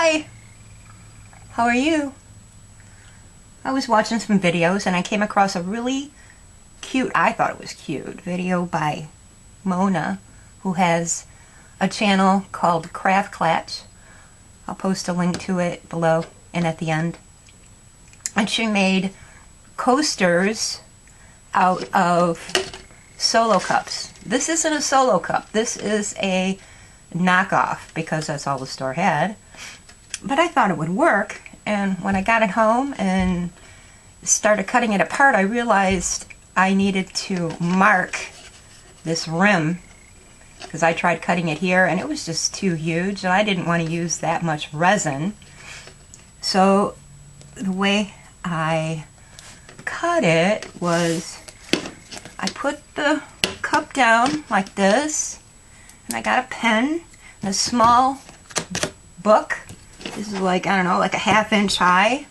Hi! How are you? I was watching some videos and I came across a really cute, I thought it was cute, video by Mona, who has a channel called CraftKlatch. I'll post a link to it below and at the end. And she made coasters out of solo cups. This isn't a solo cup. This is a knockoff because that's all the store had. But I thought it would work, and when I got it home and started cutting it apart, I realized I needed to mark this rim because I tried cutting it here and it was just too huge and I didn't want to use that much resin. So the way I cut it was I put the cup down like this, and I got a pen and a small book. This is like, I don't know, like a ½ inch high,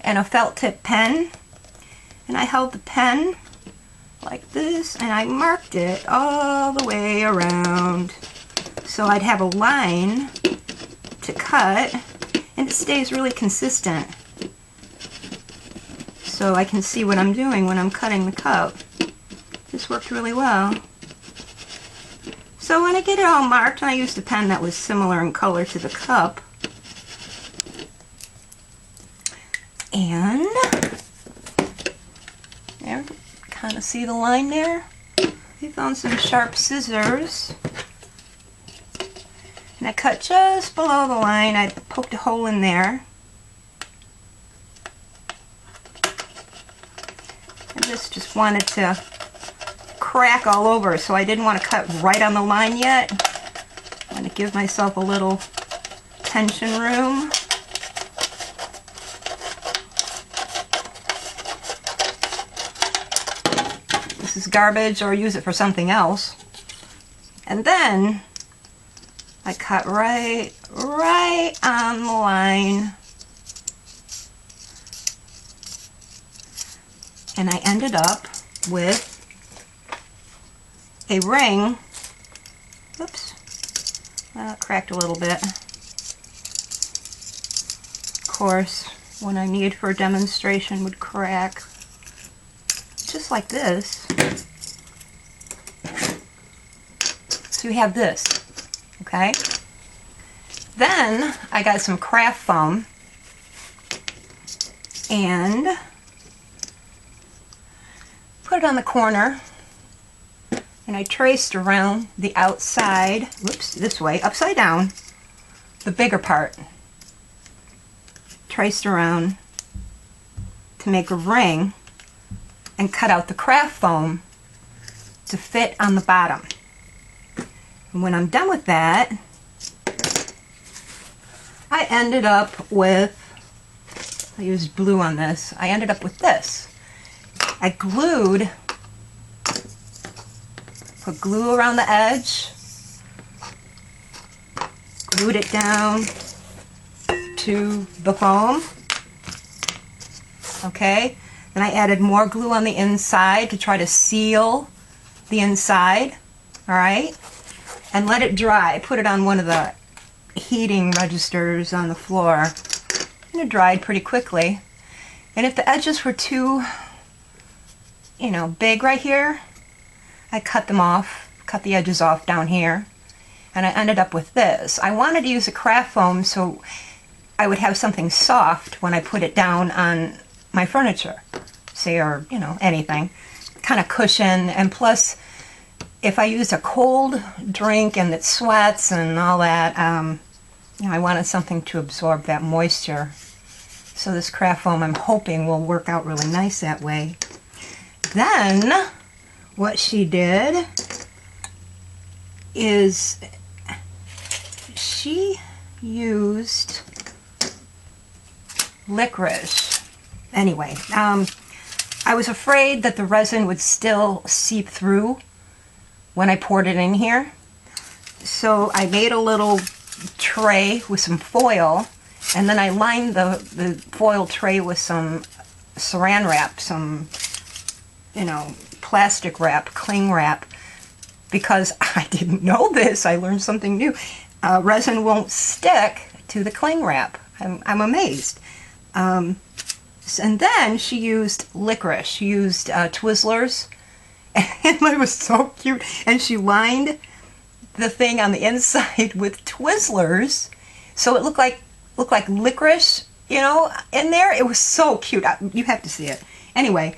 and a felt tip pen, and I held the pen like this and I marked it all the way around so I'd have a line to cut and it stays really consistent so I can see what I'm doing when I'm cutting the cup. This worked really well. So when I get it all marked, and I used a pen that was similar in color to the cup, and there, kind of see the line there? I found some sharp scissors, and I cut just below the line. I poked a hole in there. And this just wanted to crack all over, so I didn't want to cut right on the line yet. I want to give myself a little tension room. This is garbage, or use it for something else. And then I cut right on the line. And I ended up with a ring. Oops, well, it cracked a little bit. Of course, what I need for a demonstration would crack just like this. So you have this, okay? Then I got some craft foam and put it on the corner. And I traced around the outside, whoops, this way, upside down, the bigger part. Traced around to make a ring and cut out the craft foam to fit on the bottom. And when I'm done with that, I ended up with, I used glue on this, I ended up with this. I put glue around the edge, glued it down to the foam, okay? Then I added more glue on the inside to try to seal the inside, all right? And let it dry. Put it on one of the heating registers on the floor, and it dried pretty quickly. And if the edges were too, big right here, I cut them off, cut the edges off down here, and I ended up with this. I wanted to use a craft foam so I would have something soft when I put it down on my furniture, say, or, anything. Kind of cushion, and plus, if I use a cold drink and it sweats and all that, I wanted something to absorb that moisture. So this craft foam, I'm hoping, will work out really nice that way. Then what she did is she used licorice. Anyway, I was afraid that the resin would still seep through when I poured it in here. So I made a little tray with some foil, and then I lined the foil tray with some saran wrap, some, plastic wrap, cling wrap, because I didn't know this. I learned something new. Resin won't stick to the cling wrap. I'm amazed. And then she used licorice. She used Twizzlers, and it was so cute. And she lined the thing on the inside with Twizzlers, so it looked like licorice, you know, in there. It was so cute. You have to see it. Anyway,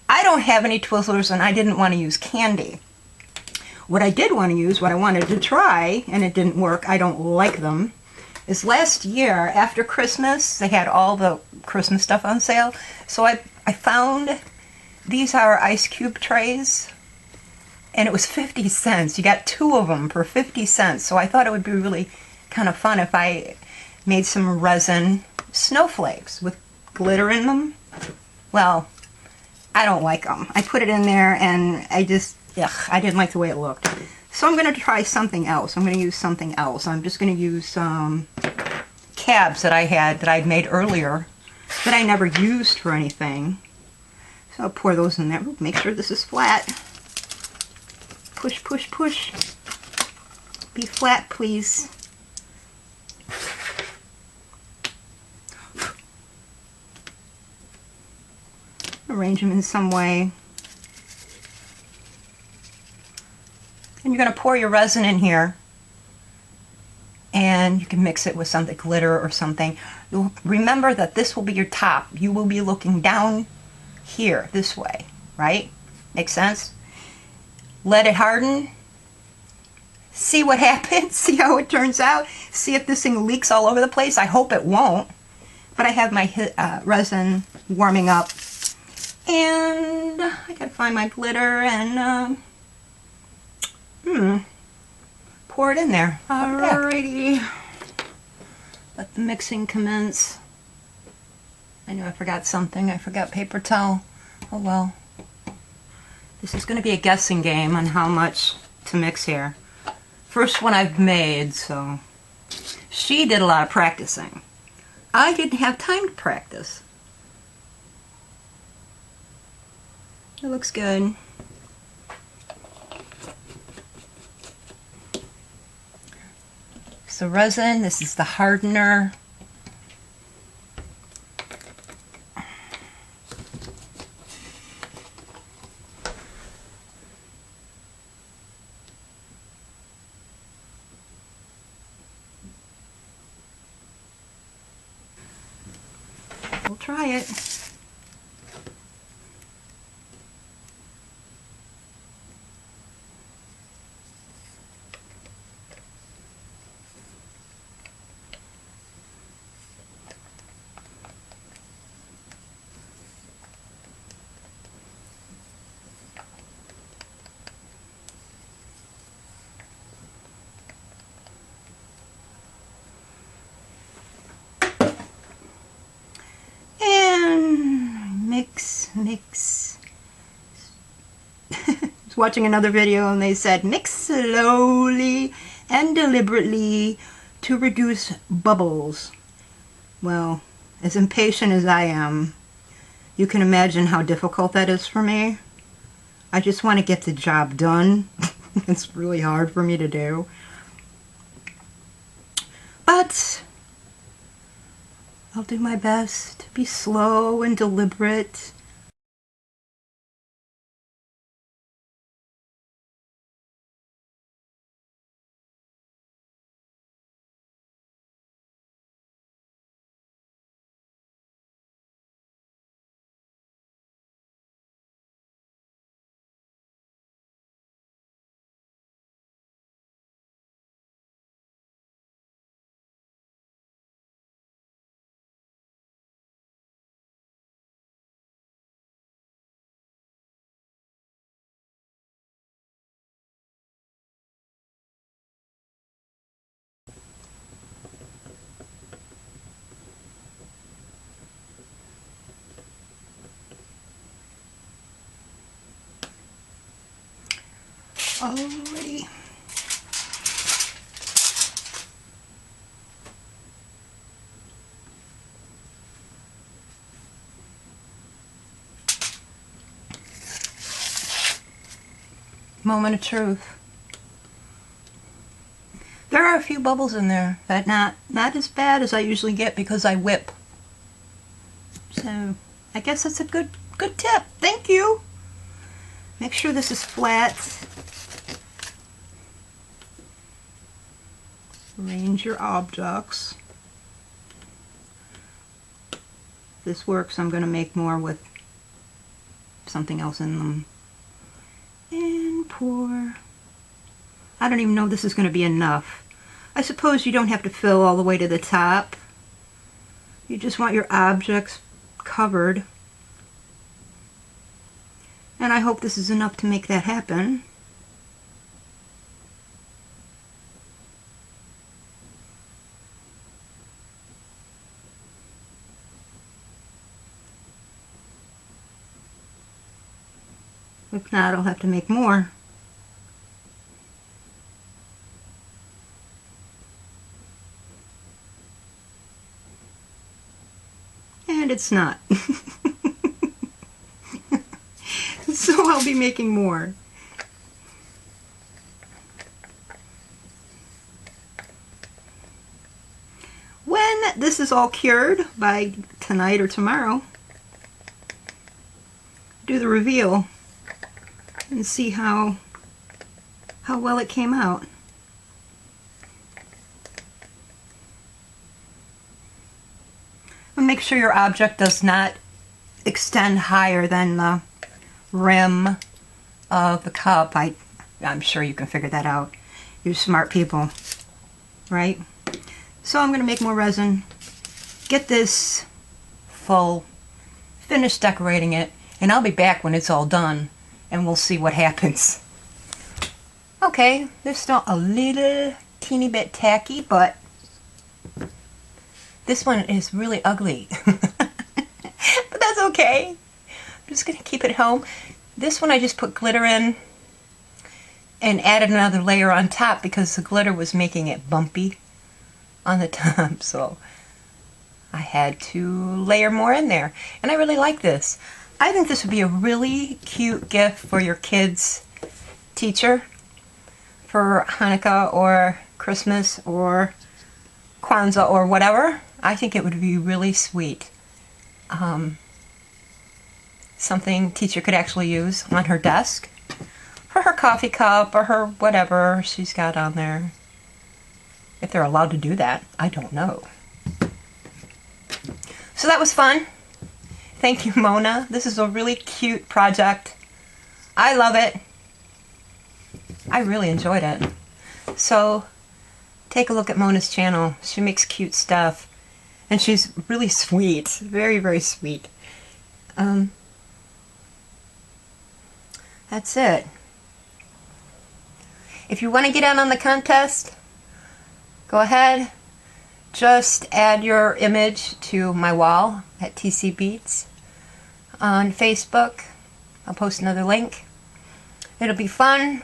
I don't have any Twizzlers, and I didn't want to use candy. What I did want to use, what I wanted to try, and it didn't work, I don't like them, is last year after Christmas, they had all the Christmas stuff on sale. So I found, these are ice cube trays, and it was 50 cents. You got 2 of them for 50 cents. So I thought it would be really kind of fun if I made some resin snowflakes with glitter in them. Well, I don't like them. I put it in there and I didn't like the way it looked. So I'm going to try something else. I'm going to use something else. I'm just going to use some cabs that I'd made earlier that I never used for anything. So I'll pour those in there. Make sure this is flat. Push, push, push. Be flat, please. Arrange them in some way. And you're going to pour your resin in here. And you can mix it with something, glitter or something. You'll remember that this will be your top. You will be looking down here, this way, right? Makes sense? Let it harden. See what happens. See how it turns out. See if this thing leaks all over the place. I hope it won't. But I have my resin warming up. And I gotta find my glitter and pour it in there. Alrighty. Let the mixing commence. I knew I forgot something. I forgot paper towel. Oh well. This is going to be a guessing game on how much to mix here. First one I've made, so she did a lot of practicing. I didn't have time to practice. It looks good. So resin, this is the hardener. We'll try it. Mix. I was watching another video and they said mix slowly and deliberately to reduce bubbles. Well, as impatient as I am, you can imagine how difficult that is for me. I just want to get the job done. It's really hard for me to do. But I'll do my best to be slow and deliberate. Alrighty. Moment of truth. There there are a few bubbles in there, but not as bad as I usually get because I whip. So I guess that's a good tip. Thank you. Make sure this is flat. Arrange your objects. If this works, I'm going to make more with something else in them. And pour. I don't even know if this is going to be enough. I suppose you don't have to fill all the way to the top. You just want your objects covered. And I hope this is enough to make that happen. If not, I'll have to make more. And it's not. So I'll be making more. When this is all cured, by tonight or tomorrow, do the reveal and see how well it came out. And make sure your object does not extend higher than the rim of the cup. I'm sure you can figure that out. You're smart people, right? So I'm going to make more resin, get this full, finish decorating it, and I'll be back when it's all done and we'll see what happens. Okay, they're still a little teeny bit tacky, but this one is really ugly. But that's okay. I'm just going to keep it home. This one I just put glitter in and added another layer on top because the glitter was making it bumpy on the top, so I had to layer more in there. And I really like this. I think this would be a really cute gift for your kid's teacher for Hanukkah or Christmas or Kwanzaa or whatever. I think it would be really sweet. Something teacher could actually use on her desk for her coffee cup or her whatever she's got on there. If they're allowed to do that, I don't know. So that was fun. Thank you, Mona. This is a really cute project. I love it. I really enjoyed it. So take a look at Mona's channel. She makes cute stuff. And she's really sweet. Very, very sweet. That's it. If you want to get in on the contest, go ahead. Just add your image to my wall at TCBeads on Facebook. I'll post another link. It'll be fun.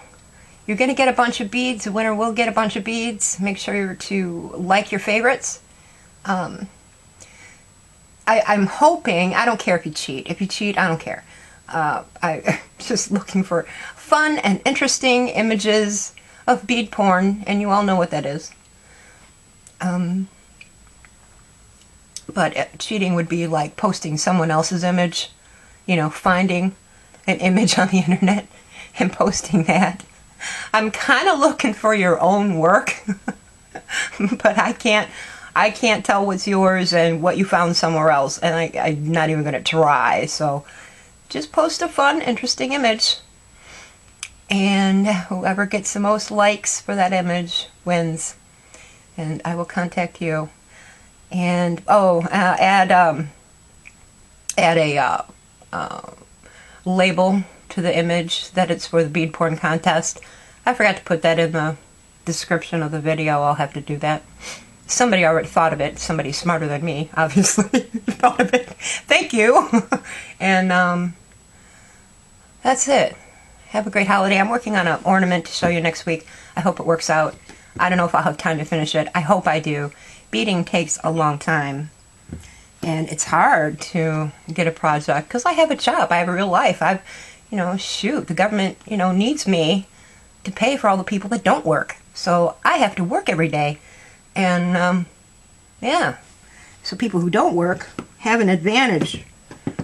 You're going to get a bunch of beads. The winner will get a bunch of beads. Make sure to like your favorites. I'm hoping, I don't care if you cheat. If you cheat, I don't care. I'm just looking for fun and interesting images of bead porn, and you all know what that is. But cheating would be like posting someone else's image, you know, finding an image on the internet and posting that. I'm kind of looking for your own work, but I can't tell what's yours and what you found somewhere else, and I'm not even going to try. So just post a fun, interesting image, and whoever gets the most likes for that image wins, and I will contact you. And add a label to the image that it's for the bead porn contest. I forgot to put that in the description of the video. I'll have to do that. Somebody already thought of it. Somebody smarter than me, obviously, thought of it. Thank you. And that's it. Have a great holiday. I'm working on an ornament to show you next week. I hope it works out. I don't know if I'll have time to finish it. I hope I do. Beading takes a long time, and it's hard to get a project because I have a job. I have a real life. The government, needs me to pay for all the people that don't work. So I have to work every day. And, yeah. So people who don't work have an advantage.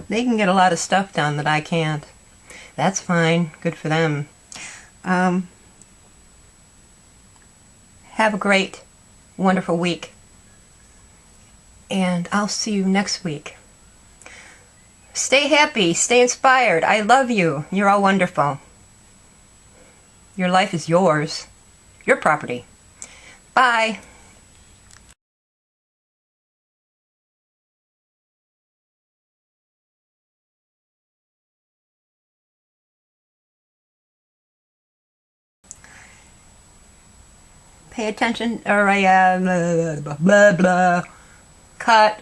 They can get a lot of stuff done that I can't. That's fine. Good for them. Have a great, wonderful week. And I'll see you next week. Stay happy. Stay inspired. I love you. You're all wonderful. Your life is yours. Your property. Bye. Pay attention, or blah, blah, blah. Cut.